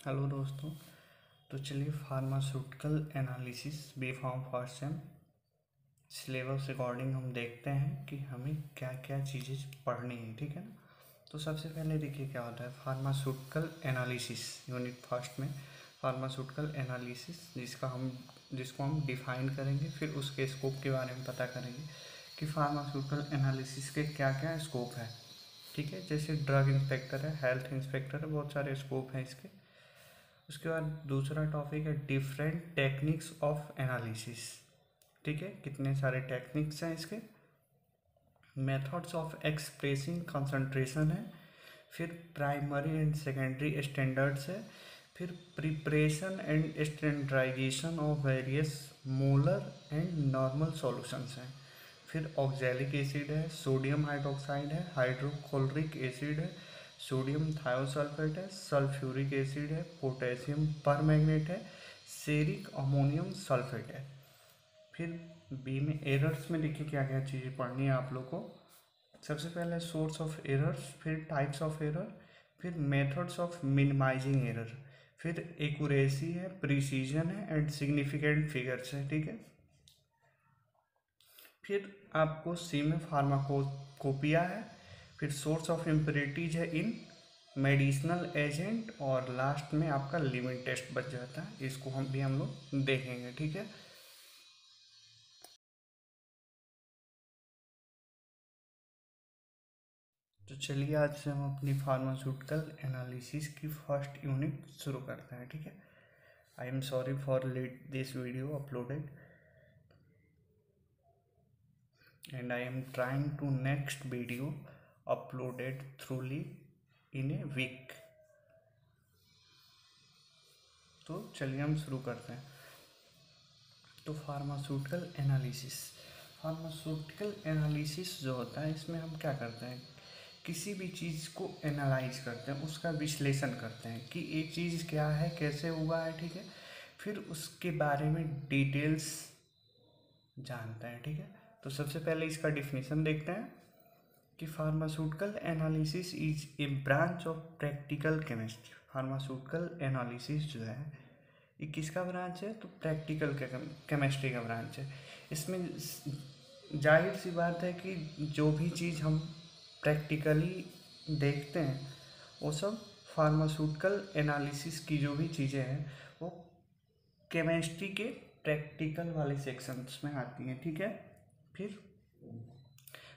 Hello दोस्तों। तो चलिए pharmaceutical analysis B pharm first sem syllabus according हम देखते हैं कि हमें क्या क्या चीज़ें पढ़नी है। ठीक है ना। तो सबसे पहले देखिए क्या होता है फार्मास्यूटिकल एनालिसिस यूनिट फर्स्ट में। फार्मास्यूटिकल एनालिसिस जिसको हम डिफाइन करेंगे, फिर उसके स्कोप के बारे में पता करेंगे कि फार्मास्यूटिकल एनालिसिस के क्या क्या स्कोप है। ठीक है, जैसे ड्रग इंस्पेक्टर है, हेल्थ इंस्पेक्टर है, बहुत सारे स्कोप हैं इसके। उसके बाद दूसरा टॉपिक है डिफरेंट टेक्निक्स ऑफ एनालिसिस। ठीक है, कितने सारे टेक्निक्स हैं इसके। मेथड्स ऑफ एक्सप्रेसिंग कंसंट्रेशन है, फिर प्राइमरी एंड सेकेंडरी स्टैंडर्ड्स है, फिर preparation and standardization of various molar and normal solutions हैं, फिर ऑक्जेलिक एसिड है, सोडियम हाइड्रोक्साइड है, हाइड्रोक्लोरिक एसिड है, सोडियम थायोसल्फेट है, सल्फ्यूरिक एसिड है, पोटेशियम परमैंगनेट है, सेरिक अमोनियम सल्फेट है। फिर बी में एरर्स में देखिए क्या क्या चीज़ें पढ़नी है आप लोग को। सबसे पहले सोर्स ऑफ एरर्स, फिर टाइप्स ऑफ एरर, फिर मेथड्स ऑफ मिनिमाइजिंग एरर, फिर एक्यूरेसी है, प्रिसीजन है एंड सिग्निफिकेंट फिगर्स है। ठीक है। फिर आपको सी में फार्माकोपिया है, फिर सोर्स ऑफ इम्प्योरिटीज है इन मेडिसिनल एजेंट, और लास्ट में आपका लिमिट टेस्ट बच जाता है। इसको हम लोग देखेंगे। ठीक है। तो चलिए आज से हम अपनी फार्मास्यूटिकल एनालिसिस की फर्स्ट यूनिट शुरू करते हैं। ठीक है। I am sorry for late this video uploaded and I am trying to next video uploaded thoroughly in a week. तो चलिए हम शुरू करते हैं। तो फार्मास्यूटिकल एनालिसिस जो होता है, इसमें हम क्या करते हैं, किसी भी चीज़ को एनालाइज करते हैं, उसका विश्लेषण करते हैं कि ये चीज़ क्या है, कैसे हुआ है। ठीक है। फिर उसके बारे में डिटेल्स जानते हैं। ठीक है। तो सबसे पहले इसका डिफिनीशन देखते हैं कि pharmaceutical analysis is a branch of practical chemistry. Pharmaceutical analysis जो है ये किसका ब्रांच है, तो प्रैक्टिकल केमिस्ट्री का ब्रांच है। इसमें जाहिर सी बात है कि जो भी चीज़ हम प्रैक्टिकली देखते हैं वो सब फार्मास्यूटिकल एनालिसिस की जो भी चीज़ें हैं वो केमिस्ट्री के प्रैक्टिकल वाले सेक्शंस में आती हैं। ठीक है। फिर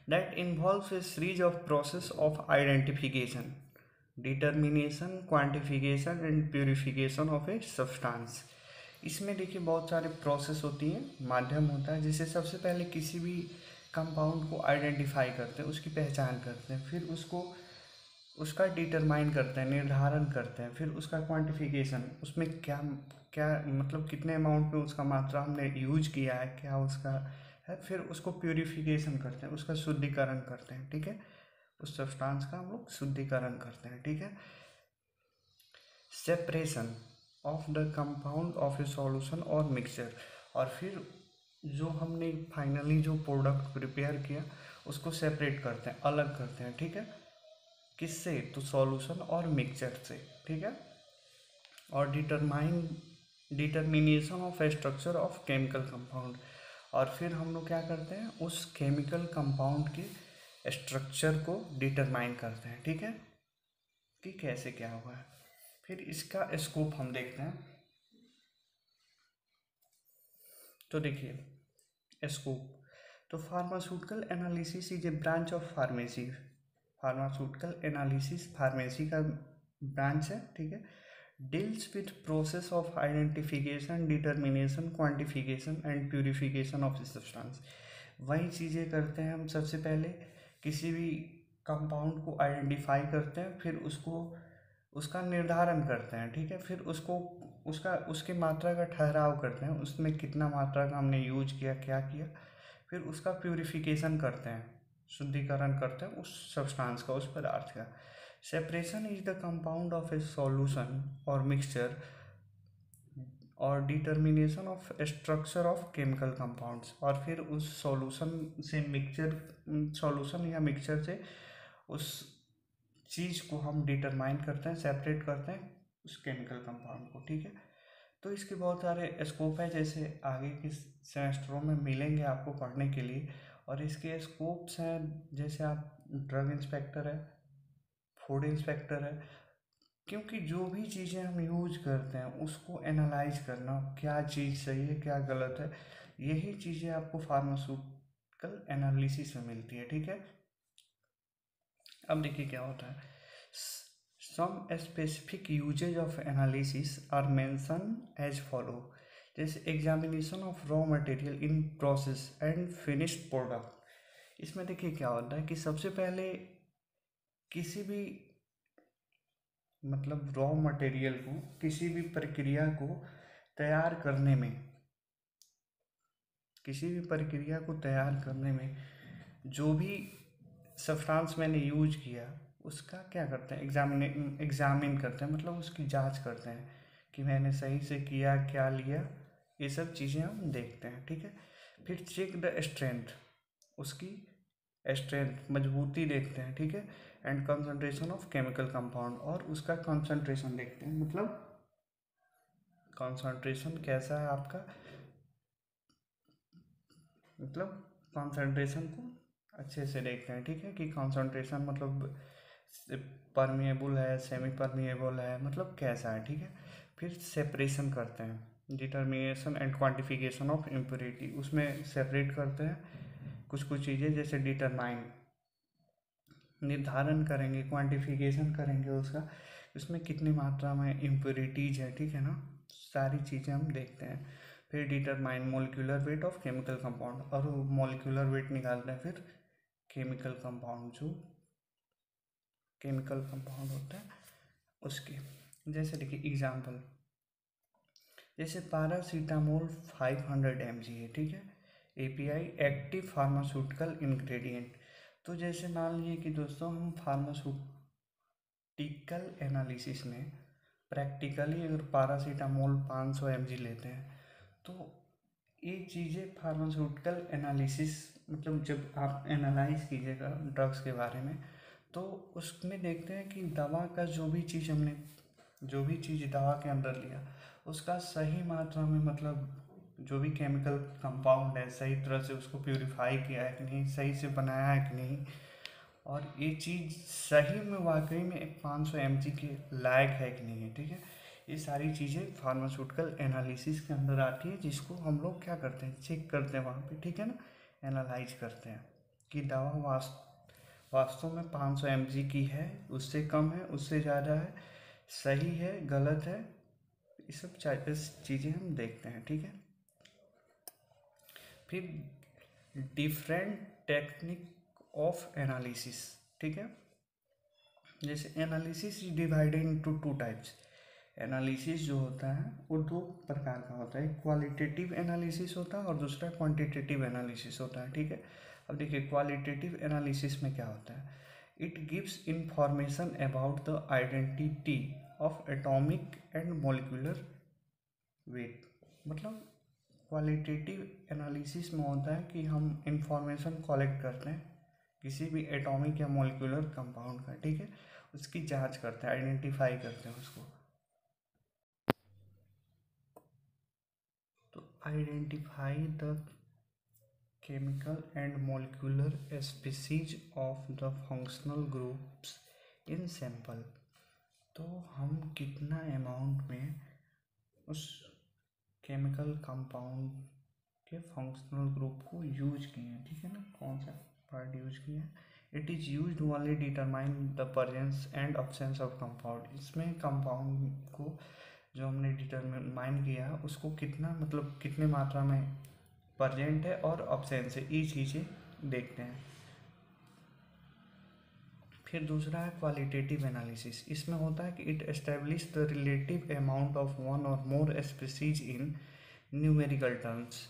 that involves a series of process of identification, determination, quantification and purification of a substance। इसमें देखिए बहुत सारे प्रोसेस होती हैं, माध्यम होता है, जिसे सबसे पहले किसी भी कंपाउंड को आइडेंटिफाई करते हैं, उसकी पहचान करते हैं, फिर उसको उसका डिटरमाइन करते हैं, निर्धारण करते हैं, फिर उसका क्वांटिफिकेशन, उसमें क्या क्या मतलब कितने अमाउंट में उसका मात्रा हमने यूज किया है, क्या उसका है, फिर उसको प्यूरिफिकेशन करते हैं, उसका शुद्धिकरण करते हैं। ठीक है। उस सब्सटेंस का हम लोग शुद्धिकरण करते हैं। ठीक है। Separation of the compound of A solution और मिक्सचर, और फिर जो हमने फाइनली जो प्रोडक्ट प्रिपेयर किया उसको सेपरेट करते हैं, अलग करते हैं। ठीक है। किससे, तो सॉल्यूशन और मिक्सचर से। ठीक है। और determination of structure of chemical compound, और फिर हम लोग क्या करते हैं, उस केमिकल कंपाउंड के स्ट्रक्चर को डिटरमाइन करते हैं। ठीक है, कि कैसे क्या हुआ है। फिर इसका स्कोप हम देखते हैं। तो देखिए स्कोप, तो pharmaceutical analysis is a branch of pharmacy. Pharmaceutical analysis pharmacy का ब्रांच है। ठीक है। Deals with process of identification, determination, quantification and purification of substance. वही चीज़ें करते हैं हम। सबसे पहले किसी भी कंपाउंड को आइडेंटिफाई करते हैं, फिर उसको उसका निर्धारण करते हैं। ठीक है। फिर उसको उसकी मात्रा का ठहराव करते हैं, उसमें कितना मात्रा का हमने यूज किया, क्या किया। फिर उसका प्यूरिफिकेशन करते हैं, शुद्धिकरण करते हैं उस सब्सटेंस का, उस पदार्थ का। Separation is the compound of A solution और मिक्सचर, और determination of structure of chemical compounds, और फिर उस सॉल्यूशन या मिक्सचर से उस चीज़ को हम डिटरमाइन करते हैं, सेपरेट करते हैं उस केमिकल कंपाउंड को, ठीक है। तो इसके बहुत सारे स्कोप है, जैसे आगे के सेमेस्टरों में मिलेंगे आपको पढ़ने के लिए। और इसके स्कोप्स हैं, जैसे आप ड्रग इंस्पेक्टर है, फूड इंस्पेक्टर है, क्योंकि जो भी चीज़ें हम यूज करते हैं उसको एनालाइज करना, क्या चीज़ सही है क्या गलत है, यही चीज़ें आपको फार्मास्यूटिकल एनालिसिस में मिलती है, ठीक है। अब देखिए क्या होता है, some specific usages of analysis are mention as follow, जैसे examination of raw material in process and finished product. इसमें देखिए क्या होता है कि सबसे पहले किसी भी मतलब रॉ मटेरियल को, किसी भी प्रक्रिया को तैयार करने में, किसी भी प्रक्रिया को तैयार करने में जो भी सब्सटेंस मैंने यूज किया उसका क्या करते हैं, एग्जामिन करते हैं, मतलब उसकी जांच करते हैं कि मैंने सही से किया, क्या लिया, ये सब चीज़ें हम देखते हैं, ठीक है। फिर चेक द स्ट्रेंथ, उसकी स्ट्रेंथ मजबूती देखते हैं, ठीक है। And concentration of chemical compound, और उसका कंसंट्रेशन देखते हैं, मतलब कंसंट्रेशन कैसा है आपका, मतलब कंसंट्रेशन को अच्छे से देखते हैं, ठीक है, कि कंसंट्रेशन मतलब परमिएबल है, सेमी परमिएबल है, मतलब कैसा है, ठीक है। फिर सेपरेशन करते हैं, determination and quantification of impurity, उसमें सेपरेट करते हैं कुछ कुछ चीज़ें, जैसे डिटरमाइन निर्धारण करेंगे, क्वांटिफिकेशन करेंगे उसका, उसमें कितनी मात्रा में इम्प्योरिटीज है, ठीक है ना, सारी चीज़ें हम देखते हैं। फिर determine molecular weight of chemical compound, और वो मोलिकुलर वेट निकालते हैं फिर केमिकल कंपाउंड, जो केमिकल कंपाउंड होता है उसके। जैसे देखिए एग्जांपल, जैसे पैरासीटामोल 500 mg है, ठीक है, एपीआई एक्टिव फार्मास्यूटिकल इंग्रेडिएंट। तो जैसे मान लीजिए कि दोस्तों हम फार्मास्यूटिकल एनालिसिस में प्रैक्टिकली अगर पैरासीटामोल 500 mg लेते हैं, तो ये चीज़ें फार्मास्यूटिकल एनालिसिस, मतलब जब आप एनालाइज कीजिएगा ड्रग्स के बारे में, तो उसमें देखते हैं कि दवा का जो भी चीज़ हमने, जो भी चीज़ दवा के अंदर लिया उसका सही मात्रा में, मतलब जो भी केमिकल कंपाउंड है सही तरह से उसको प्यूरिफाई किया है कि नहीं, सही से बनाया है कि नहीं, और ये चीज़ सही में वाकई में एक 500 mg के लायक है कि नहीं है, ठीक है। ये सारी चीज़ें फार्मास्यूटिकल एनालिसिस के अंदर आती है, जिसको हम लोग क्या करते हैं, चेक करते हैं वहाँ पे, ठीक है ना, एनालाइज करते हैं कि दवा वास्तव में 500 mg की है, उससे कम है, उससे ज़्यादा है, सही है गलत है, ये सब चीज़ें हम देखते हैं, ठीक है। फिर डिफरेंट टेक्निक ऑफ एनालिसिस, ठीक है। जैसे analysis is divided into two types. Analysis जो होता है वो दो प्रकार का होता है, क्वालिटेटिव एनालिसिस होता है और दूसरा क्वांटिटेटिव एनालिसिस होता है, ठीक है। अब देखिए क्वालिटेटिव एनालिसिस में क्या होता है, it gives information about the identity of atomic and molecular weight. मतलब क्वालिटेटिव एनालिसिस में होता है कि हम इंफॉर्मेशन कलेक्ट करते हैं किसी भी एटॉमिक या मॉलिक्यूलर कंपाउंड का, ठीक है, उसकी जांच करते हैं, आइडेंटिफाई करते हैं उसको। तो identify the chemical and molecular species of the functional groups in sample. तो हम कितना अमाउंट में उस केमिकल कंपाउंड के फंक्शनल ग्रुप को यूज किए हैं, ठीक है ना, कौन सा पार्ट यूज किए हैं। It is use only determine the presence and absence of compound. इसमें कंपाउंड को जो हमने डिटरमाइन किया उसको कितना, मतलब कितने मात्रा में प्रेजेंट है और अब्सेंस है, ये चीज़ें देखते हैं। फिर दूसरा है क्वालिटेटिव एनालिसिस। इसमें होता है कि it establish the relative amount of one और more species in numerical terms.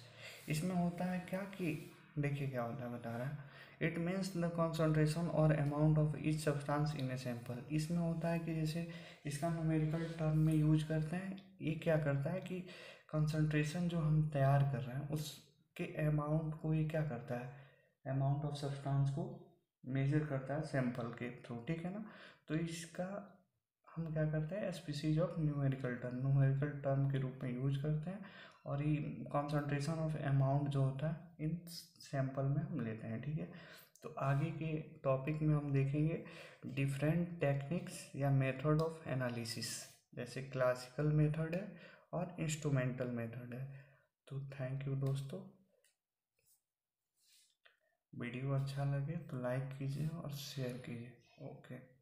इसमें होता है क्या कि देखिए क्या होता है, बता रहा है, इट मीन्स द कॉन्सेंट्रेशन और amount of each substance in a sample. इसमें होता है कि जैसे इसका न्यूमेरिकल टर्म में यूज करते हैं, ये क्या करता है कि कंसंट्रेशन जो हम तैयार कर रहे हैं उसके अमाउंट को ये क्या करता है, अमाउंट ऑफ सब्सटेंस को मेजर करता है सैंपल के थ्रू, ठीक है ना। तो इसका हम क्या करते हैं, स्पीसीज ऑफ न्यूमेरिकल टर्म के रूप में यूज करते हैं, और ये कॉन्सेंट्रेशन ऑफ अमाउंट जो होता है इन सैंपल में हम लेते हैं, ठीक है। तो आगे के टॉपिक में हम देखेंगे डिफरेंट टेक्निक्स या मेथड ऑफ एनालिसिस, जैसे क्लासिकल मेथड है और इंस्ट्रूमेंटल मेथड है। तो थैंक यू दोस्तों, वीडियो अच्छा लगे तो लाइक कीजिए और शेयर कीजिए। ओके।